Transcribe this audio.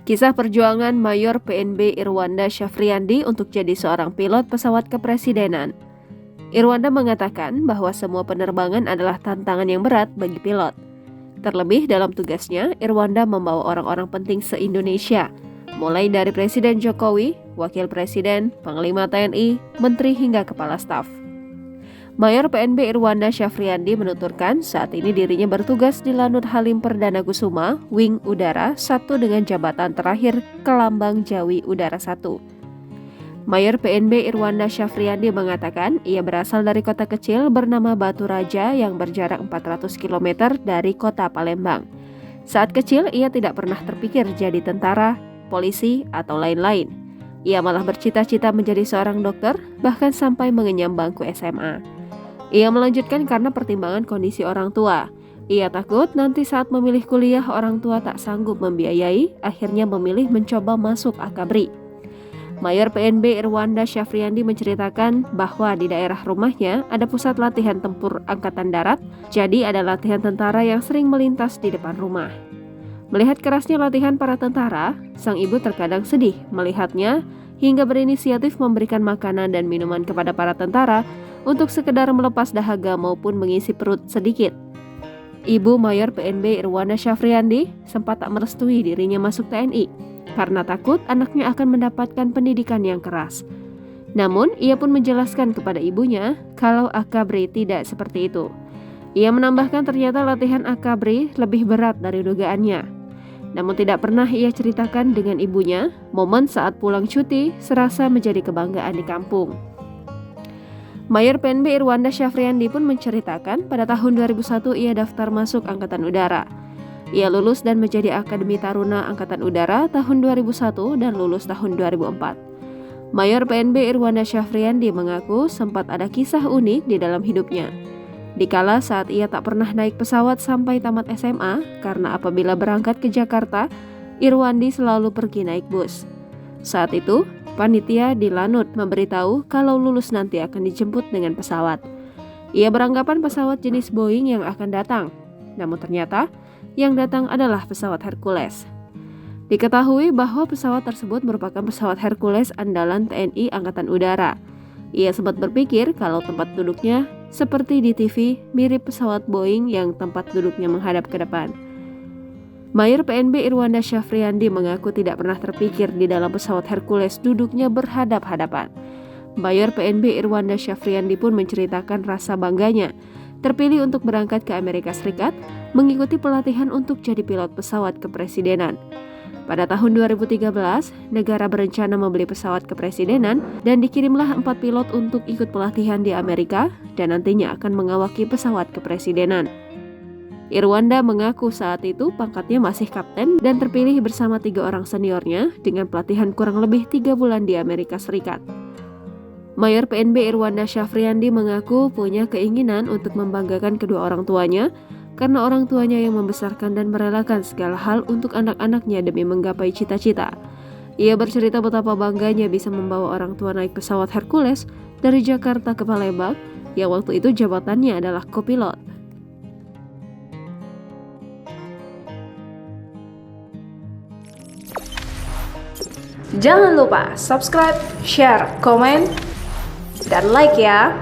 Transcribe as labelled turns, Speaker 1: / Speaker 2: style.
Speaker 1: Kisah perjuangan Mayor PNB Irwanda Syafriandi untuk jadi seorang pilot pesawat kepresidenan. Irwanda mengatakan bahwa semua penerbangan adalah tantangan yang berat bagi pilot. Terlebih dalam tugasnya, Irwanda membawa orang-orang penting se-Indonesia, mulai dari Presiden Jokowi, Wakil Presiden, Panglima TNI, Menteri hingga Kepala Staf. Mayor PNB Irwanda Syafriandi menuturkan saat ini dirinya bertugas di Lanut Halim Perdana Kusuma, Wing Udara 1 dengan jabatan terakhir ke Lambang Jawi Udara 1. Mayor PNB Irwanda Syafriandi mengatakan ia berasal dari kota kecil bernama Batu Raja yang berjarak 400 km dari kota Palembang. Saat kecil ia tidak pernah terpikir jadi tentara, polisi, atau lain-lain. Ia malah bercita-cita menjadi seorang dokter, bahkan sampai mengenyam bangku SMA. Ia melanjutkan karena pertimbangan kondisi orang tua. Ia takut nanti saat memilih kuliah orang tua tak sanggup membiayai, akhirnya memilih mencoba masuk Akabri. Mayor PNB Irwanda Syafriandi menceritakan bahwa di daerah rumahnya ada pusat latihan tempur Angkatan Darat, jadi ada latihan tentara yang sering melintas di depan rumah. Melihat kerasnya latihan para tentara, sang ibu terkadang sedih melihatnya hingga berinisiatif memberikan makanan dan minuman kepada para tentara untuk sekedar melepas dahaga maupun mengisi perut sedikit. Ibu Mayor PNB Irwanda Syafriandi sempat tak merestui dirinya masuk TNI karena takut anaknya akan mendapatkan pendidikan yang keras. Namun, ia pun menjelaskan kepada ibunya kalau Akabri tidak seperti itu. Ia menambahkan ternyata latihan Akabri lebih berat dari dugaannya. Namun tidak pernah ia ceritakan dengan ibunya, momen saat pulang cuti serasa menjadi kebanggaan di kampung. Mayor PNB Irwanda Syafriandi pun menceritakan pada tahun 2001 ia daftar masuk Angkatan Udara. Ia lulus dan menjadi Akademi Taruna Angkatan Udara tahun 2001 dan lulus tahun 2004. Mayor PNB Irwanda Syafriandi mengaku sempat ada kisah unik di dalam hidupnya. Dikala saat ia tak pernah naik pesawat sampai tamat SMA karena apabila berangkat ke Jakarta, Irwandi selalu pergi naik bus. Saat itu, panitia di Lanut memberitahu kalau lulus nanti akan dijemput dengan pesawat. Ia beranggapan pesawat jenis Boeing yang akan datang, namun ternyata yang datang adalah pesawat Hercules. Diketahui bahwa pesawat tersebut merupakan pesawat Hercules andalan TNI Angkatan Udara. Ia sempat berpikir kalau tempat duduknya seperti di TV mirip pesawat Boeing yang tempat duduknya menghadap ke depan. Mayor PNB Irwanda Syafriandi mengaku tidak pernah terpikir di dalam pesawat Hercules duduknya berhadap-hadapan. Mayor PNB Irwanda Syafriandi pun menceritakan rasa bangganya terpilih untuk berangkat ke Amerika Serikat mengikuti pelatihan untuk jadi pilot pesawat kepresidenan. Pada tahun 2013, negara berencana membeli pesawat kepresidenan dan dikirimlah 4 pilot untuk ikut pelatihan di Amerika dan nantinya akan mengawaki pesawat kepresidenan. Irwanda mengaku saat itu pangkatnya masih kapten dan terpilih bersama 3 orang seniornya dengan pelatihan kurang lebih 3 bulan di Amerika Serikat. Mayor PNB Irwanda Syafriandi mengaku punya keinginan untuk membanggakan kedua orang tuanya karena orang tuanya yang membesarkan dan merelakan segala hal untuk anak-anaknya demi menggapai cita-cita. Ia bercerita betapa bangganya bisa membawa orang tua naik pesawat Hercules dari Jakarta ke Palembang yang waktu itu jabatannya adalah kopilot.
Speaker 2: Jangan lupa subscribe, share, komen, dan like ya.